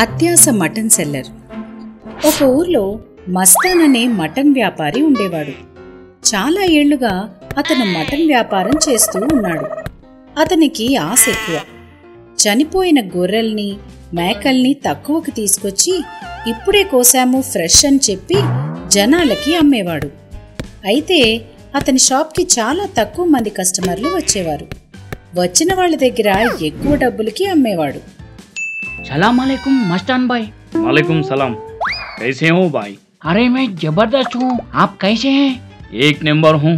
అత్యాస mutton seller. ఒక ఊర్లో మస్తాన్ అనే మటన్ వ్యాపారి ఉండేవాడు. చాలా ఏళ్లుగా అతను మటన్ వ్యాపారం చేస్తూ ఉన్నాడు. అతనికి ఆశ ఎక్కువ. చనిపోయిన గొర్రెల్ని మేకల్ని తక్కువకి తీసుకొచ్చి ఇప్పుడే కోసాము ఫ్రెష్ అని చెప్పి జనాలకి అమ్మేవాడు. అయితే అతని షాప్కి చాలా తక్కువ మంది కస్టమర్లు వచ్చేవారు. వచ్చిన వాళ్ళ దగ్గర ఎక్కువ డబ్బులకి అమ్మేవాడు. सलाम अलैकुम मस्तान भाई। वालेकुम सलाम। कैसे हो भाई? अरे मैं जबरदस्त हूँ, आप कैसे हैं? एक नंबर हूँ।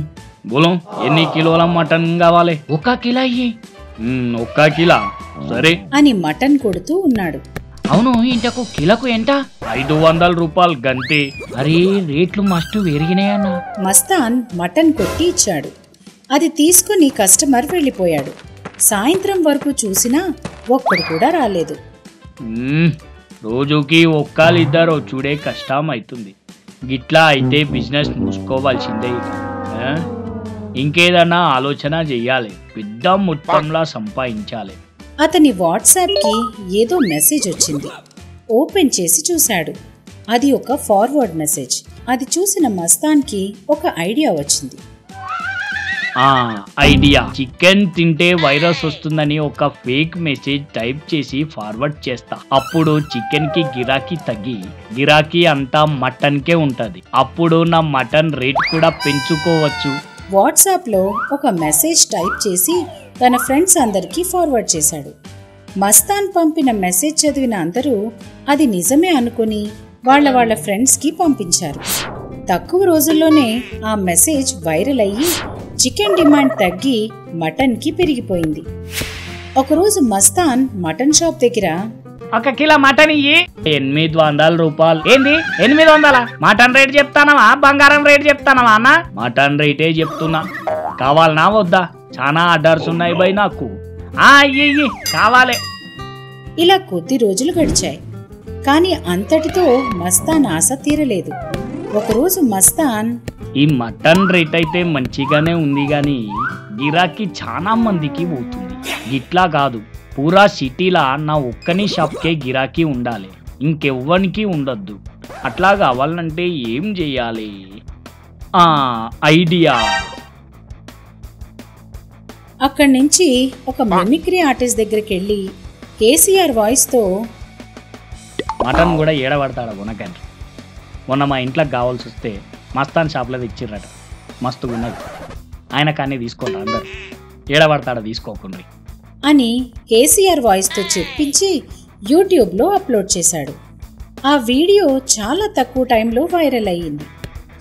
बोलो ఎన్ని కిలోల మటన్ కావాలి? ఒక్క కిలో ఇయ్యి. ఒక్క కిలో సరే అని మటన్ కొడుతూ ఉన్నాడు. అవును, ఇంతకు కిలోకు ఎంత? 500 రూపాయలు గంతే. అరే రేట్లు మస్తు పెరిగినాయన్న. మస్తాన్ మటన్ కొట్టి ఇచ్చాడు. అది తీసుకుని కస్టమర్ వెళ్ళిపోయాడు. సాయంత్రం వరకు చూసినా ఒక్కడు కూడా రాలేదు. రోజుకి ఒక్కళ్ళిద్దరు చూడే కష్టం అవుతుంది. గిట్లా అయితే బిజినెస్ మూసుకోవాల్సిందే. ఇంకేదన్నా ఆలోచన చెయ్యాలి, పెద్ద మొత్తంలా సంపాదించాలి. అతని వాట్సాప్కి ఏదో మెసేజ్ వచ్చింది. ఓపెన్ చేసి చూశాడు. అది ఒక ఫార్వర్డ్ మెసేజ్. అది చూసిన మస్తాన్కి ఒక ఐడియా వచ్చింది. ఐడియా, చికెన్ తింటే వైరస్ వస్తుందని ఒక ఫేక్ మెసేజ్ టైప్ చేసి ఫార్వర్డ్ చేస్తా. అప్పుడు చికెన్ కి గిరాకీ తగ్గి గిరాకీ అంతా మటన్ కే ఉంటది. అప్పుడు నా మటన్ రేట్ కూడా పెంచుకోవచ్చు. వాట్సాప్ లో ఒక మెసేజ్ టైప్ చేసి తన ఫ్రెండ్స్ అందరికీ ఫార్వర్డ్ చేశాడు. మస్తాన్ పంపిన మెసేజ్ చదివిన అందరూ అది నిజమే అనుకుని వాళ్ళ ఫ్రెండ్స్ కి పంపించారు. తక్కువ రోజుల్లోనే ఆ మెసేజ్ వైరల్ అయ్యి చికెన్ డిమాండ్ తగ్గి మటన్ కి పెరిగిపోయింది. ఒకరోజు మస్తాన్ మటన్ షాప్ దగ్గర ఒక కిలో మటన్ ఇయ్యి. 800 రూపాయలు. ఏంది 800? మటన్ రేట్ చెప్తానవా బంగారం రేట్ చెప్తానవా అన్న? మటన్ రేటే చెప్తున్నా. కావాలనా వద్దా? చాలా ఆర్డర్స్ ఉన్నాయి బై నాకు. ఇయ్యి కావాలి. ఇలా కొద్ది రోజులు గడిచాయి. కానీ అంతటితో మస్తాన్ ఆశ తీరలేదు. ఒకరోజు మస్తాన్ ఈ మటన్ రేట్ అయితే మంచిగానే ఉంది గాని గిరాకీ చాలా మందికి పోతుంది. ఇట్లా కాదు, పూరా సిటీలా నా ఒక్కని షాప్కే గిరాకీ ఉండాలి, ఇంకెవ్వనికి ఉండద్దు. అట్లా కావాలంటే ఏం చెయ్యాలి? ఐడియా. అక్కడి నుంచి ఒక మిమిక్రీ ఆర్టిస్ట్ దగ్గరికి వెళ్ళి కేసీఆర్ వాయిస్ తో మటన్ కూడా ఏడబడతాడా కొనకండి. మొన్న మా ఇంట్లోకి కావాల్సి వస్తే మస్తాన్ షాప్లో తెచ్చిర్రట. మస్తుగా ఉన్నది. ఆయన కానీ తీసుకోండి, అందరు ఏడబడతాడా తీసుకోకుండా అని కేసీఆర్ వాయిస్ తో చెప్పించి యూట్యూబ్లో అప్లోడ్ చేశాడు. ఆ వీడియో చాలా తక్కువ టైంలో వైరల్ అయ్యింది.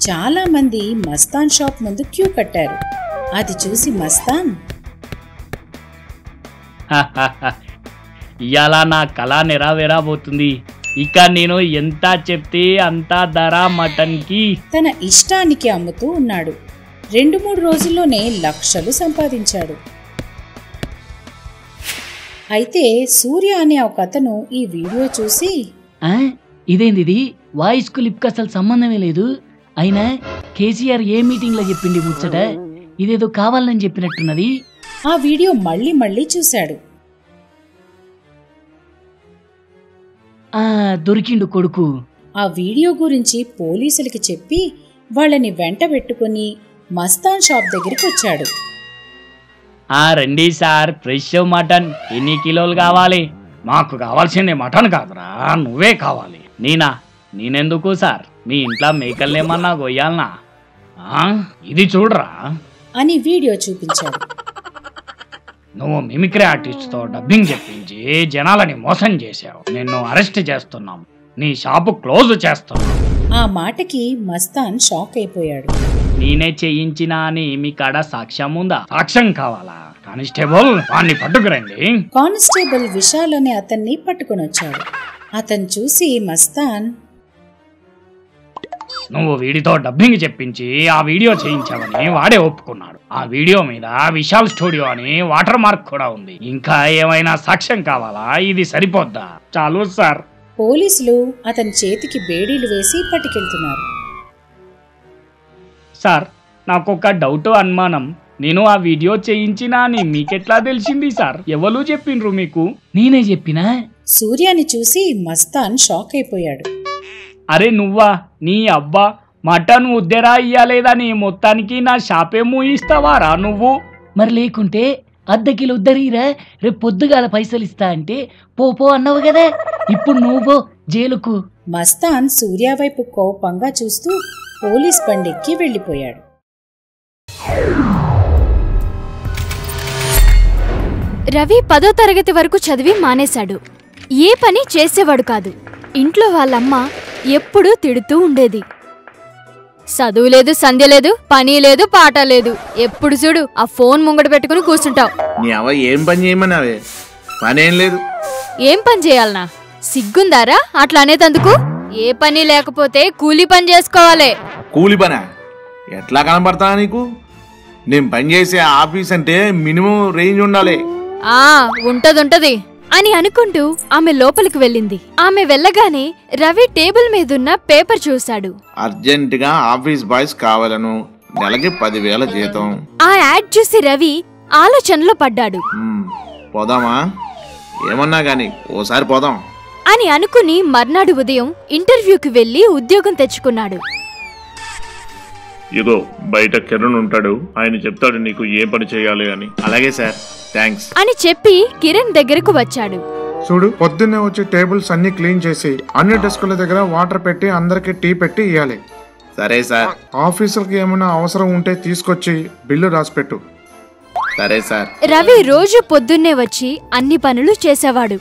చాలా మంది మస్తాన్ షాప్ ముందు క్యూ కట్టారు. అది చూసి మస్తాన్ ఇవాళ నా కళ నెరవేరబోతుంది. ఇక నేను ఎంత చెప్తే అంత ధర మటన్ కి తన ఇష్టానికి అమ్ముతూ ఉన్నాడు. 2-3 రోజుల్లోనే లక్షలు సంపాదించాడు. అయితే సూర్య అనే ఒక అతను ఈ వీడియో చూసి ఇదేంది, ఇది వాయిస్ కు లిప్ కు అసలు సంబంధమే లేదు. అయినా కేసీఆర్ ఏ మీటింగ్ లో చెప్పింది ముచ్చట, ఇదేదో కావాలని చెప్పినట్టున్నది. ఆ వీడియో మళ్ళీ మళ్ళీ చూశాడు. దొరికిండు కొడుకు. ఆ వీడియో గురించి పోలీసులకి చెప్పి వాళ్ళని వెంట పెట్టుకుని మస్తాన్ షాప్ దగ్గరికి వచ్చాడు. రండి సార్, ఫ్రెష్ మటన్. ఎన్ని కిలోలు కావాలి? మాకు కావాల్సింది మటన్ కాదురా, నువ్వే కావాలి. నేనెందుకు సార్? మీ ఇంట్లో మేకల్నేమన్నా కొయ్యాలనా? ఇది చూడరా అని వీడియో చూపించాడు. నువ్వు మిమిక్రీ ఆర్టిస్ట్ తో డబ్బింగ్ చెప్పించి జనాలని మోసం చేశావు. నిన్ను అరెస్ట్ చేస్తున్నాం, నీ షాపు క్లోజ్ చేస్తున్నాం. ఆ మాటకి మస్తాన్ షాక్ అయిపోయాడు. నేనే చేయించినా అని మీ కాడ సాక్ష్యం ఉందా? సాక్ష్యం కావాలా? కానిస్టేబుల్, వాణ్ణి పట్టుకురండి. కానిస్టేబుల్ విశాల్ అనే అతన్ని పట్టుకుని వచ్చాడు. అతను చూసి మస్తాన్, నువ్వు వీడితో డబ్బింగ్ చెప్పించి ఆ వీడియో చేయించావని వాడే ఒప్పుకున్నాడు. ఆ వీడియో మీద విశాల్ స్టూడియో అని వాటర్ మార్క్ కూడా ఉంది. ఇంకా ఏమైనా సాక్ష్యం కావాలా? ఇది సరిపోద్దా? చాలు సార్. పోలీసులు అతని చేతికి బేడీలు వేసి పట్టుకెళ్తున్నారు. సార్, నాకొక డౌట్, అనుమానం. నేను ఆ వీడియో చేయించినా అని మీకెట్లా తెలిసింది సార్? ఎవరు చెప్పిండ్రు మీకు? నేనే చెప్పినా. సూర్యాని చూసి మస్తాన్ షాక్ అయిపోయాడు. అరే నువ్వా? నీ అబ్బా, మటన్ ఉద్దెరా ఇయ్యలేదని మొత్తానికి నా షాపే మూయిస్తావారా నువ్వు? మరి లేకుంటే అర్ధ కిలో ఉద్దరీరా, రేపు పొద్దుగాల పైసలు ఇస్తా అంటే పో అన్నావు కదా, ఇప్పుడు నువ్వు జైలుకు. మస్తాన్ సూర్య వైపు కోపంగా చూస్తూ పోలీస్ బండెక్కి వెళ్ళిపోయాడు. రవి 10వ తరగతి వరకు చదివి మానేశాడు. ఏ పని చేసేవాడు కాదు. ఇంట్లో వాళ్ళమ్మ ఎప్పుడూ తిడుతూ ఉండేది. చదువు లేదు, సంధ్య లేదు, పని లేదు, పాట లేదు, ఎప్పుడు చూడు ఆ ఫోన్ ముంగడ పెట్టుకుని కూర్చుంటావు. నీ అవ్వ ఏం పని చేయమన్నావే? పనేం లేదు. ఏం పని చేయాలనా? సిగ్గుందారా అట్లా అనేతందుకు? ఏ పని లేకపోతే కూలీ పని చేసుకోవాలి. కూలి పనా? ఎట్లా కనబడతా నీకు? నేను పని చేసే ఆఫీస్ అంటే మినిమం రేంజ్ ఉండాలి. ఉంటదుంటది అని అనుకుంటూ ఆమె లోపలికి వెళ్ళింది. ఆమె వెళ్ళగానే రవి టేబుల్ మీదున్న పేపర్ చూశాడు. అర్జెంట్ గా ఆఫీస్ బాయ్స్ కావాలను, నెలకి 10,000 జీతం. ఆ యాడ్ చూసి రవి ఆలోచనలో పడ్డాడు. పోదామా? ఏమన్నా గాని ఓసారి పోదాం అని అనుకుని మర్నాడు ఉదయం ఇంటర్వ్యూకి వెళ్లి ఉద్యోగం తెచ్చుకున్నాడు. ఇగో బయట కిరణ్ ఉంటాడు, ఆయన చెప్తాడు నీకు ఏ పని చేయాలి అని. అలాగే సార్, థ్యాంక్స్ అని చెప్పి కిరణ్ దగ్గరకు వచ్చాడు. చూడు, పొద్దున్నే వచ్చి టేబుల్స్ అన్ని క్లీన్ చేసి అన్ని డెస్కుల దగ్గర వాటర్ పెట్టి అందరికి టీ పెట్టి ఇవ్వాలి. సరే సార్. ఆఫీసులకి ఏమైనా అవసరం ఉంటే తీసుకొచ్చి బిల్లు రాసిపెట్టు. సరే సార్. రవి రోజు పొద్దున్నే వచ్చి అన్ని పనులు చేసేవాడు.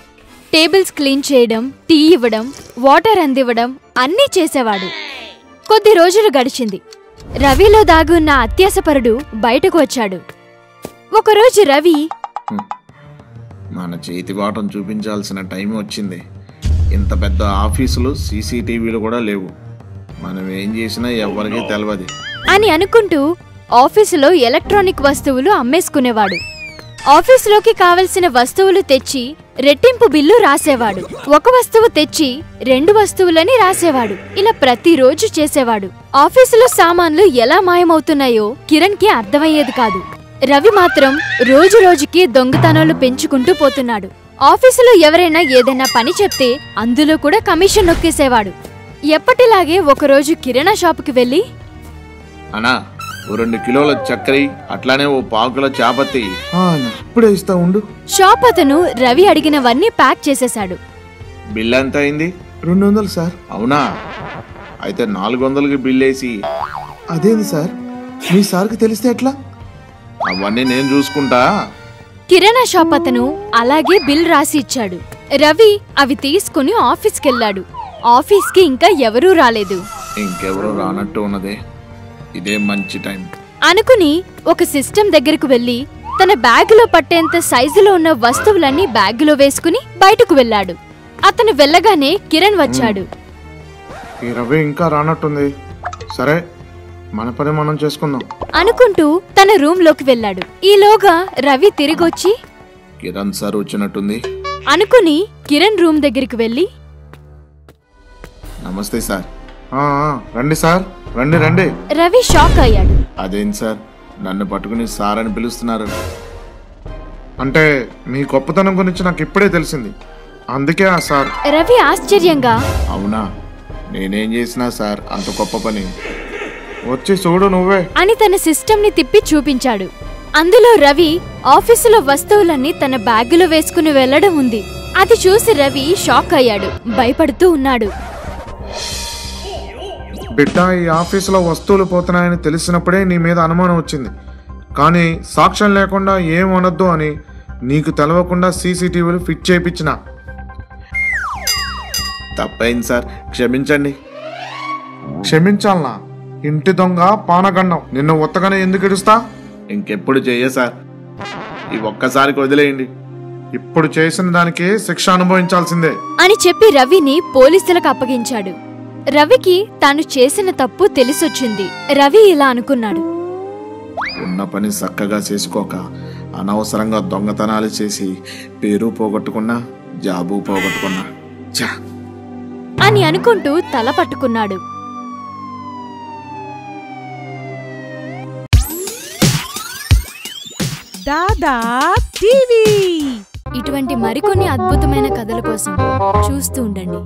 టేబుల్స్ క్లీన్ చేయడం, టీ ఇవ్వడం, వాటర్ అందివ్వడం అన్నీ చేసేవాడు. కొద్ది రోజులు గడిచింది. రవిలో దాగున్న అత్యాసపరుడు బయటకు వచ్చాడు. ఒకరోజు రవి, మన చేతి వాటం చూపించాల్సిన టైం వచ్చింది. ఇంత పెద్ద ఆఫీసులు సీసీటీవీలు కూడా లేవు. మనం ఏం చేసినా ఎవరికీ తెలియదు అని అనుకుంటూ ఆఫీసులో ఎలక్ట్రానిక్ వస్తువులు అమ్మేసుకునేవాడు. ఆఫీసులోకి కావలసిన వస్తువులు తెచ్చి రెట్టింపు బిల్లు రాసేవాడు. ఒక వస్తువు తెచ్చి 2 వస్తువులని రాసేవాడు. ఇలా ప్రతిరోజు చేసేవాడు. ఆఫీసులో సామాన్లు ఎలా మాయమవుతున్నాయో కిరణ్ కి అర్థమయ్యేది కాదు. రవి మాత్రం రోజు రోజుకి దొంగతనాలు పెంచుకుంటూ పోతున్నాడు. ఆఫీసులో ఎవరైనా ఏదైనా పని చెప్తే అందులో కూడా కమిషన్ నొక్కేసేవాడు. ఎప్పటిలాగే ఒకరోజు కిరాణా షాపుకి వెళ్లి, అన్నా 2 కిలోల చక్కెర, అట్లానే 1/4 కిలో చాపత్తి. ఇప్పుడే ఇస్తా ఉండు. షాప్ అతను రవి అడిగినవన్నీ ప్యాక్ చేసేశాడు. బిల్ ఎంత అయింది? 200 సార్. అవునా? అయితే 400కి బిల్ వేసి. అదేంది సార్, మీ సార్కి తెలిస్తే ఎట్లా? అవన్నీ నేను చూసుకుంటా. కిరాణా షాప్ అతను అలాగే బిల్ రాసి ఇచ్చాడు. రవి అవి తీసుకుని ఆఫీస్కెళ్లాడు. ఆఫీస్కి ఇంకా ఎవరూ రాలేదు. ఇంకెవరూ రానట్టు ఉన్నదే, ఇదే మంచి టైం అనుకుని ఒక సిస్టమ్ దగ్గరకు వెళ్లి తన బ్యాగులో పట్టేంత సైజులో ఉన్న వస్తువులన్నీ బ్యాగులో వేసుకుని బయటకు వెళ్ళాడు. అతను వెళ్ళగానే కిరణ్ వచ్చాడు. ఈ రవి ఇంకా రానట్టుంది. సరే, మన పని మనం చేసుకుందాం అనుకుంటూ తన రూమ్ లోకి వెళ్ళాడు. ఈలోగా రవి తిరిగొచ్చి, కిరణ్ సార్ వచ్చినట్టుంది అనుకుని కిరణ్ రూమ్ దగ్గరికి వెళ్లి, నమస్తే సార్. రండి సార్, రండి రండి. రవి షాక్ అయ్యాడు. అదేం సార్, నన్ను పట్టుకుని సార్ అని పిలుస్తున్నారు? అంటే మీ గొప్పతనం గురించి నాకు ఇప్పుడే తెలిసింది, అందుకే ఆ సార్. రవి ఆశ్చర్యంగా, అవునా? నేనేం చేసినా సార్ అంత గొప్ప పని? వచ్చి చూడు నువ్వే అని తన సిస్టమ్ ని తిప్పి చూపించాడు. అందులో రవి ఆఫీసులో వస్తువులన్నీ తన బ్యాగులో వేసుకుని వెళ్లడం ఉంది. అది చూసి రవి షాక్ అయ్యాడు, భయపడుతూ ఉన్నాడు. బిడ్డ, ఈ ఆఫీసులో వస్తువులు పోతున్నాయని తెలిసినప్పుడే నీ మీద అనుమానం వచ్చింది. కానీ సాక్ష్యం లేకుండా ఏం అనొద్దు అని నీకు తెలవకుండా సీసీటీవీలు ఫిట్ చేయించిన. తప్పైంది సార్, క్షమించండి. క్షమించాలనా? ఇంటి దొంగ, పానగండం, నిన్ను ఉత్తగానే ఎందుకు ఇడుస్తా? ఇంకెప్పుడు చెయ్య సార్, ఈ ఒక్కసారికి వదిలేయండి. ఇప్పుడు చేసిన దానికి శిక్ష అనుభవించాల్సిందే అని చెప్పి రవిని పోలీసులకు అప్పగించాడు. రవికి తాను చేసిన తప్పు తెలిసొచ్చింది. రవి ఇలా అనుకున్నాడు, ఉన్న పని చక్కగా చేసుకోక అనవసరంగా దొంగతనాలు చేసి పేరు పోగొట్టుకున్నా, జాబు పోగొట్టుకున్నా చా అని అనుకుంటూ తల పట్టుకున్నాడు. దాదా టీవీ. ఇటువంటి మరికొన్ని అద్భుతమైన కథల కోసం చూస్తూ ఉండండి.